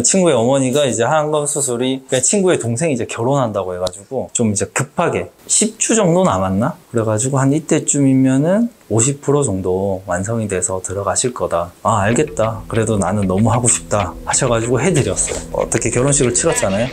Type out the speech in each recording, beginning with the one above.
친구의 어머니가 이제 하안검 수술이, 그러니까 친구의 동생이 이제 결혼한다고 해가지고 좀 이제 급하게 10주 정도 남았나? 그래가지고 한 이때쯤이면은 50% 정도 완성이 돼서 들어가실 거다. 아, 알겠다. 그래도 나는 너무 하고 싶다 하셔가지고 해드렸어요. 어떻게 결혼식을 치렀잖아요.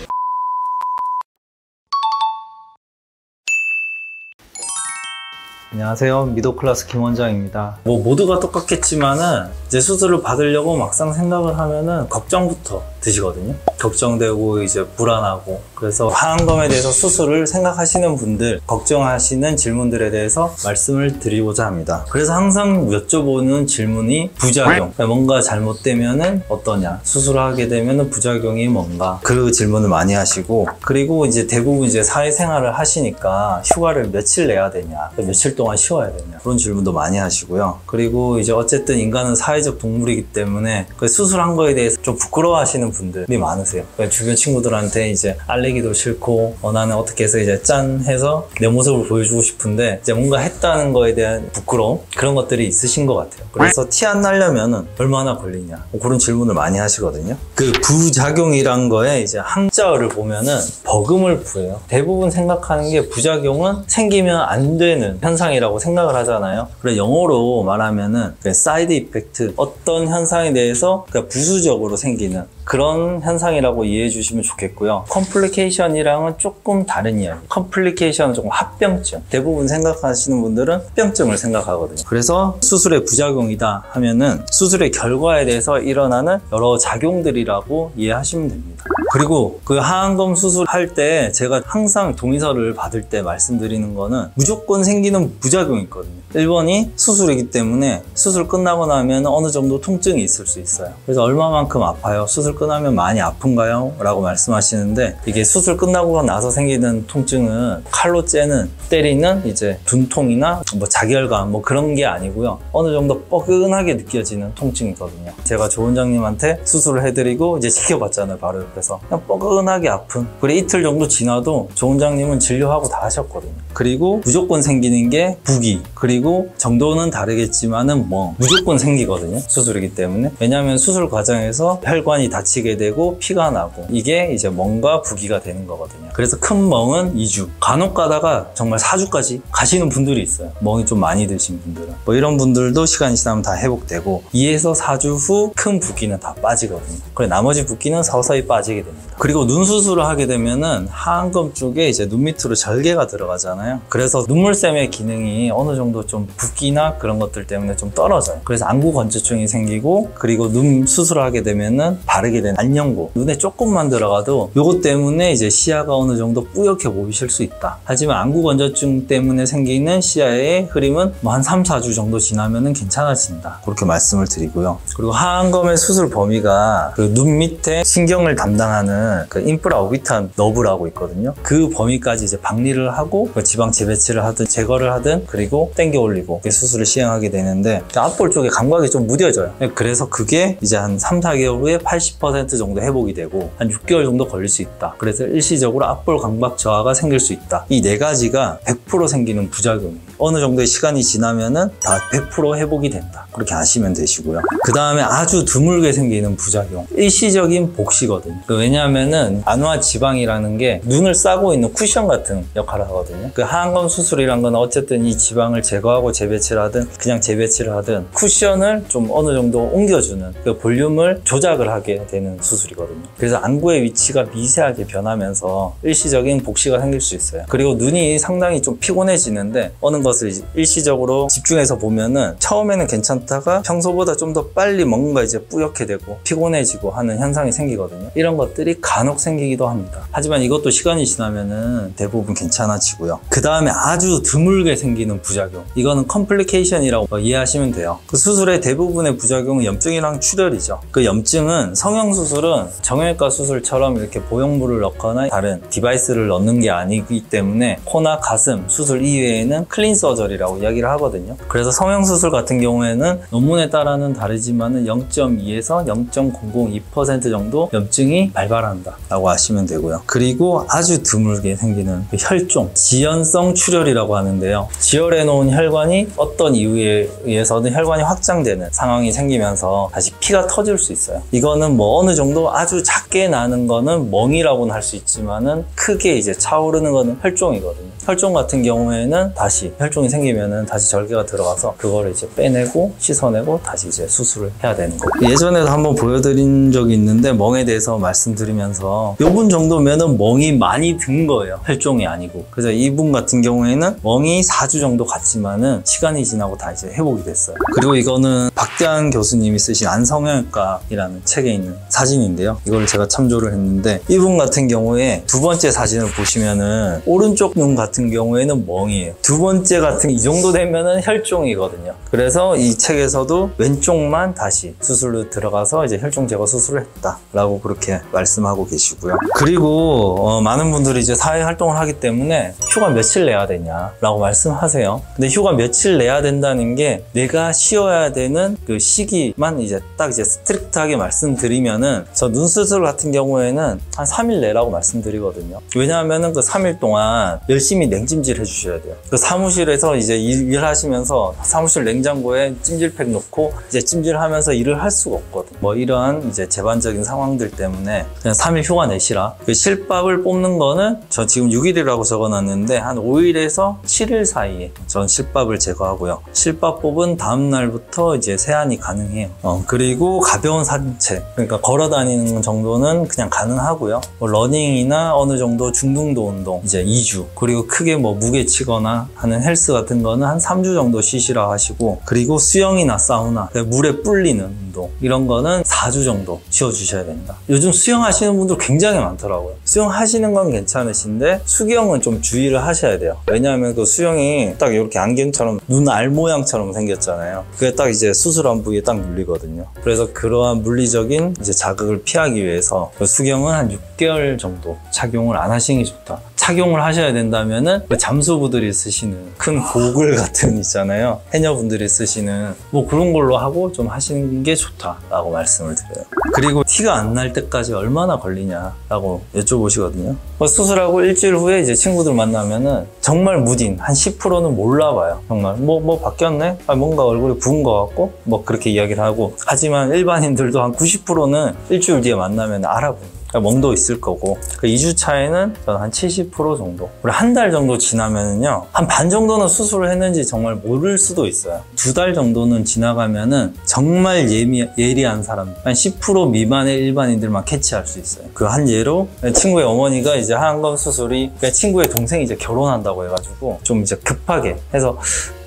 안녕하세요, 미도클라스 김원장입니다. 모두가 똑같겠지만은 이제 수술을 받으려고 막상 생각을 하면은 걱정부터 드시거든요. 걱정되고 이제 불안하고, 그래서 하안검에 대해서 수술을 생각하시는 분들, 걱정하시는 질문들에 대해서 말씀을 드리고자 합니다. 그래서 항상 여쭤보는 질문이 부작용, 뭔가 잘못되면은 어떠냐, 수술을 하게 되면은 부작용이 뭔가, 그 질문을 많이 하시고, 그리고 이제 대부분 이제 사회생활을 하시니까 휴가를 며칠 내야 되냐, 며칠 동안 쉬어야 되냐, 그런 질문도 많이 하시고요. 그리고 이제 어쨌든 인간은 사회적 동물이기 때문에 그 수술한 거에 대해서 좀 부끄러워하시는 분들이 많으세요. 주변 친구들한테 이제 알레기도 싫고, 나는 어떻게 해서 이제 짠 해서 내 모습을 보여주고 싶은데 이제 뭔가 했다는 거에 대한 부끄러움, 그런 것들이 있으신 것 같아요. 그래서 티 안 나려면은 얼마나 걸리냐, 그런 질문을 많이 하시거든요. 그 부작용이란 거에 이제 한자어를 보면은 버금을 부해요. 대부분 생각하는 게 부작용은 생기면 안 되는 현상이라고 생각을 하잖아요. 그래서 영어로 말하면은 사이드 이펙트, 어떤 현상에 대해서 부수적으로 생기는 그런 현상이라고 이해해 주시면 좋겠고요. 컴플리케이션이랑은 조금 다른 이야기. 컴플리케이션은 조금 합병증. 대부분 생각하시는 분들은 합병증을 생각하거든요. 그래서 수술의 부작용이다 하면은 수술의 결과에 대해서 일어나는 여러 작용들이라고 이해하시면 됩니다. 그리고 그 하안검 수술할 때 제가 항상 동의서를 받을 때 말씀드리는 거는 무조건 생기는 부작용이 있거든요. 1번이 수술이기 때문에 수술 끝나고 나면 어느 정도 통증이 있을 수 있어요. 그래서 얼마만큼 아파요? 수술 끝나면 많이 아픈가요? 라고 말씀하시는데, 이게 수술 끝나고 나서 생기는 통증은 칼로 째는, 때리는 이제 분통이나 자결감 그런 게 아니고요. 어느 정도 뻐근하게 느껴지는 통증이거든요. 제가 조 원장님한테 수술을 해드리고 이제 지켜봤잖아요, 바로 옆에서. 그냥 뻐근하게 아픈, 그리고 이틀 정도 지나도 조 원장님은 진료하고 다 하셨거든요. 그리고 무조건 생기는 게 부기, 그리고 정도는 다르겠지만은 무조건 생기거든요, 수술이기 때문에. 왜냐하면 수술 과정에서 혈관이 닫히게 되고 피가 나고, 이게 이제 멍과 부기가 되는 거거든요. 그래서 큰 멍은 2주, 간혹 가다가 정말 4주까지 가시는 분들이 있어요. 멍이 좀 많이 드신 분들은. 이런 분들도 시간이 지나면 다 회복되고, 2에서 4주 후 큰 붓기는 다 빠지거든요. 그래 나머지 붓기는 서서히 빠지게 됩니다. 그리고 눈 수술을 하게 되면은 하안검 쪽에 이제 눈 밑으로 절개가 들어가잖아요. 그래서 눈물샘의 기능이 어느 정도 좀 붓기나 그런 것들 때문에 좀 떨어져요. 그래서 안구 건조증이 생기고, 그리고 눈 수술을 하게 되면은 바르게 된 안령고, 눈에 조금만 들어가도 요것 때문에 이제 시야가 어느 정도 뿌옇게 보이실 수 있다. 하지만 안구 건조증 때문에 생기는 시야의 흐림은 한 3, 4주 정도 지나면은 괜찮아진다, 그렇게 말씀을 드리고요. 그리고 하안검의 수술 범위가 그 눈 밑에 신경을 담당하는 그 인프라 오비탄 너브라고 있거든요. 그 범위까지 이제 박리를 하고 지방 재배치를 하든 제거를 하든, 그리고 당겨 올리고 수술을 시행하게 되는데, 앞볼 쪽에 감각이 좀 무뎌져요. 그래서 그게 이제 한 3, 4개월 후에 80% 정도 회복이 되고 한 6개월 정도 걸릴 수 있다. 그래서 일시적으로 앞볼 감각 저하가 생길 수 있다. 이 4가지가 100% 생기는 부작용이에요. 어느 정도의 시간이 지나면은 다 100% 회복이 된다, 그렇게 아시면 되시고요. 그 다음에 아주 드물게 생기는 부작용, 일시적인 복시거든요. 왜냐하면은 안화 지방이라는 게 눈을 싸고 있는 쿠션 같은 역할을 하거든요. 그 하안검 수술이란 건 어쨌든 이 지방을 제거하고 재배치를 하든 그냥 재배치를 하든 쿠션을 좀 어느 정도 옮겨주는, 그 볼륨을 조작을 하게 되는 수술이거든요. 그래서 안구의 위치가 미세하게 변하면서 일시적인 복시가 생길 수 있어요. 그리고 눈이 상당히 좀 피곤해지는데, 어느 것을 일시적으로 집중해서 보면은 처음에는 괜찮다가 평소보다 좀 더 빨리 뭔가 이제 뿌옇게 되고 피곤해지고 하는 현상이 생기거든요. 이런 것들이 간혹 생기기도 합니다. 하지만 이것도 시간이 지나면은 대부분 괜찮아지고요. 그 다음에 아주 드물게 생기는 부작용, 이거는 컴플리케이션이라고 이해하시면 돼요. 그 수술의 대부분의 부작용은 염증이랑 출혈이죠. 그 염증은 성형수술은 정형외과 수술처럼 이렇게 보형물을 넣거나 다른 디바이스를 넣는 게 아니기 때문에 코나 가슴 수술 이외에는 클린스 서저리라고 이야기를 하거든요. 그래서 성형수술 같은 경우에는 논문에 따라는 다르지만은 0.2에서 0.002% 정도 염증이 발발한다 라고 아시면 되고요. 그리고 아주 드물게 생기는 혈종, 지연성 출혈이라고 하는데요. 지혈해 놓은 혈관이 어떤 이유에 의해서든 혈관이 확장되는 상황이 생기면서 다시 피가 터질 수 있어요. 이거는 뭐 어느 정도 아주 작게 나는 거는 멍이라고는 할 수 있지만은 크게 이제 차오르는 거는 혈종이거든요. 혈종 같은 경우에는 다시 혈종이 생기면은 다시 절개가 들어가서 그거를 이제 빼내고 씻어내고 다시 이제 수술을 해야 되는 거예요. 예전에도 한번 보여드린 적이 있는데 멍에 대해서 말씀드리면서 요분 정도면은 멍이 많이 든 거예요. 혈종이 아니고. 그래서 이분 같은 경우에는 멍이 4주 정도 갔지만은 시간이 지나고 다 이제 회복이 됐어요. 그리고 이거는 박대한 교수님이 쓰신 안성형외과이라는 책에 있는 사진인데요. 이걸 제가 참조를 했는데 이분 같은 경우에 두 번째 사진을 보시면은 오른쪽 눈 같은 경우에는 멍이에요. 두 번째 같은 이 정도 되면은 혈종이거든요. 그래서 이 책에서도 왼쪽만 다시 수술로 들어가서 이제 혈종 제거 수술을 했다라고 그렇게 말씀하고 계시고요. 그리고 많은 분들이 이제 사회 활동을 하기 때문에 휴가 며칠 내야 되냐라고 말씀하세요. 근데 휴가 며칠 내야 된다는 게 내가 쉬어야 되는 그 시기만 이제 딱 이제 스트릭트하게 말씀드리면은 저 눈 수술 같은 경우에는 한 3일 내라고 말씀드리거든요. 왜냐하면은 그 3일 동안 열심히 냉찜질 해주셔야 돼요. 그 사무실에서 이제 일하시면서 사무실 냉장고에 찜질팩 놓고 이제 찜질하면서 일을 할 수가 없거든. 뭐 이러한 이제 제반적인 상황들 때문에 그냥 3일 휴가 내시라. 그 실밥을 뽑는 거는 저 지금 6일이라고 적어놨는데 한 5일에서 7일 사이에 전 실밥을 제거하고요. 실밥 뽑은 다음 날부터 이제 세안이 가능해요. 그리고 가벼운 산책, 그러니까 걸어 다니는 정도는 그냥 가능하고요. 뭐 러닝이나 어느 정도 중등도 운동 이제 2주, 그리고 크게 뭐 무게 치거나 하는 헬스 같은 거는 한 3주 정도 쉬시라 하시고, 그리고 수영이나 사우나, 물에 불리는 운동 이런 거는 4주 정도 쉬어주셔야 됩니다. 요즘 수영하시는 분들 굉장히 많더라고요. 수영하시는 건 괜찮으신데 수경은 좀 주의를 하셔야 돼요. 왜냐하면 그 수영이 딱 이렇게 안경처럼 눈 알 모양처럼 생겼잖아요. 그게 딱 이제 수술한 부위에 딱 눌리거든요. 그래서 그러한 물리적인 이제 자극을 피하기 위해서 수경은 한 6개월 정도 착용을 안 하시는 게 좋다. 착용을 하셔야 된다면은 잠수부들이 쓰시는 큰 고글 같은 있잖아요. 해녀분들이 쓰시는 뭐 그런 걸로 하고 좀 하시는 게 좋다라고 말씀을 드려요. 그리고 티가 안 날 때까지 얼마나 걸리냐라고 여쭤보시거든요. 수술하고 일주일 후에 이제 친구들 만나면은 정말 무딘 한 10%는 몰라봐요. 정말 뭐 바뀌었네? 뭔가 얼굴이 부은 것 같고 뭐 그렇게 이야기를 하고, 하지만 일반인들도 한 90%는 일주일 뒤에 만나면 알아보는. 멍도 있을 거고, 그 2주 차에는 저는 한 70% 정도, 우리 한 달 정도 지나면은요 한 반 정도는 수술을 했는지 정말 모를 수도 있어요. 2달 정도는 지나가면은 정말 예리한 사람, 한 10% 미만의 일반인들만 캐치할 수 있어요. 그 한 예로 친구의 어머니가 이제 하안검 수술이, 그러니까 친구의 동생이 이제 결혼한다고 해가지고 좀 이제 급하게 해서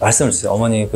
말씀을 주세요. 어머니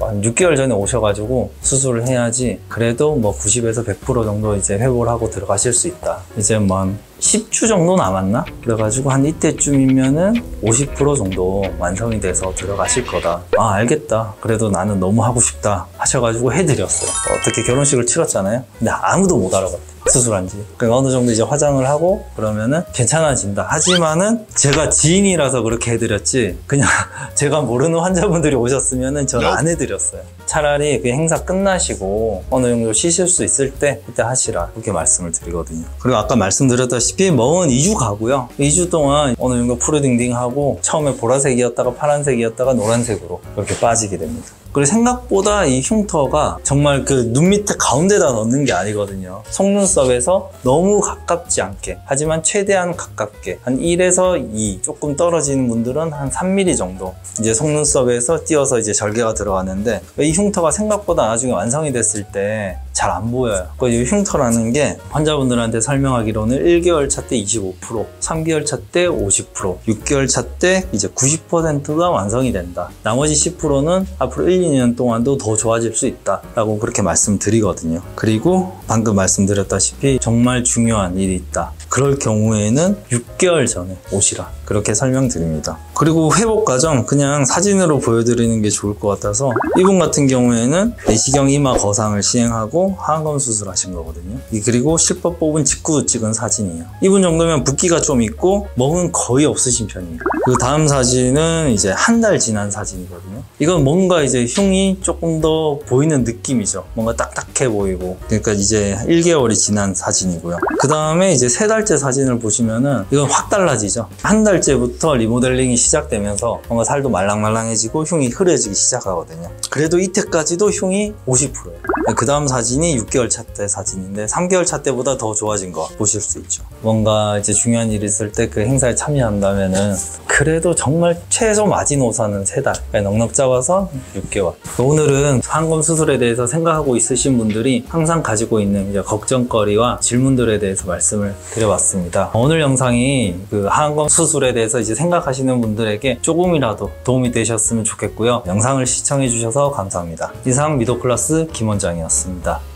한 6개월 전에 오셔가지고 수술을 해야지 그래도 뭐 90에서 100% 정도 이제 회복을 하고 들어가실 수 있다. 이제 뭐 한 10주 정도 남았나? 그래가지고 한 이때쯤이면은 50% 정도 완성이 돼서 들어가실 거다. 아, 알겠다. 그래도 나는 너무 하고 싶다 하셔가지고 해드렸어요. 어떻게 결혼식을 치렀잖아요. 근데 아무도 못 알아봤대. 수술한 지. 그러니까 어느 정도 이제 화장을 하고 그러면은 괜찮아진다. 하지만은 제가 지인이라서 그렇게 해드렸지, 그냥 제가 모르는 환자분들이 오셨으면은 저는 안 해드렸어요. 차라리 그 행사 끝나시고 어느 정도 쉬실 수 있을 때 그때 하시라, 그렇게 말씀을 드리거든요. 그리고 아까 말씀드렸다시피 멍은 2주 가고요. 2주 동안 어느 정도 프루딩딩하고 처음에 보라색이었다가 파란색이었다가 노란색으로 그렇게 빠지게 됩니다. 그리고 생각보다 이 흉터가 정말 그 눈 밑에 가운데다 넣는 게 아니거든요. 속눈썹에서 너무 가깝지 않게, 하지만 최대한 가깝게 한 1에서 2, 조금 떨어지는 분들은 한 3mm 정도 이제 속눈썹에서 띄어서 이제 절개가 들어가는데, 이 흉터가 생각보다 나중에 완성이 됐을 때 잘 안 보여요. 이 흉터라는 게 환자분들한테 설명하기로는 1개월 차 때 25%, 3개월 차 때 50%, 6개월 차 때 이제 90%가 완성이 된다. 나머지 10%는 앞으로 1, 2년 동안도 더 좋아질 수 있다 라고 그렇게 말씀드리거든요. 그리고 방금 말씀드렸다시피 정말 중요한 일이 있다. 그럴 경우에는 6개월 전에 오시라 그렇게 설명드립니다. 그리고 회복 과정 그냥 사진으로 보여드리는 게 좋을 것 같아서 이분 같은 경우에는 내시경 이마 거상을 시행하고 하안검 수술하신 거거든요. 그리고 실밥 뽑은 직후 찍은 사진이에요. 이분 정도면 붓기가 좀 있고 먹은 거의 없으신 편이에요. 그 다음 사진은 이제 한 달 지난 사진이거든요. 이건 뭔가 이제 흉이 조금 더 보이는 느낌이죠. 뭔가 딱딱해 보이고. 그러니까 이제 1개월이 지난 사진이고요. 그 다음에 이제 3달째 사진을 보시면은 이건 확 달라지죠. 한 달째부터 리모델링이 시작되면서 뭔가 살도 말랑말랑해지고 흉이 흐려지기 시작하거든요. 그래도 이때까지도 흉이 50%예요. 그 다음 사진이 6개월 차 때 사진인데 3개월 차 때보다 더 좋아진 거 보실 수 있죠. 뭔가 이제 중요한 일 있을 때 그 행사에 참여한다면은 그래도 정말 최소 마지노선은 3달, 넉넉 잡아서 6개월. 오늘은 하안검 수술에 대해서 생각하고 있으신 분들이 항상 가지고 있는 이제 걱정거리와 질문들에 대해서 말씀을 드려봤습니다. 오늘 영상이 그 하안검 수술에 대해서 이제 생각하시는 분들에게 조금이라도 도움이 되셨으면 좋겠고요. 영상을 시청해 주셔서 감사합니다. 이상 미도플러스 김원장이었습니다.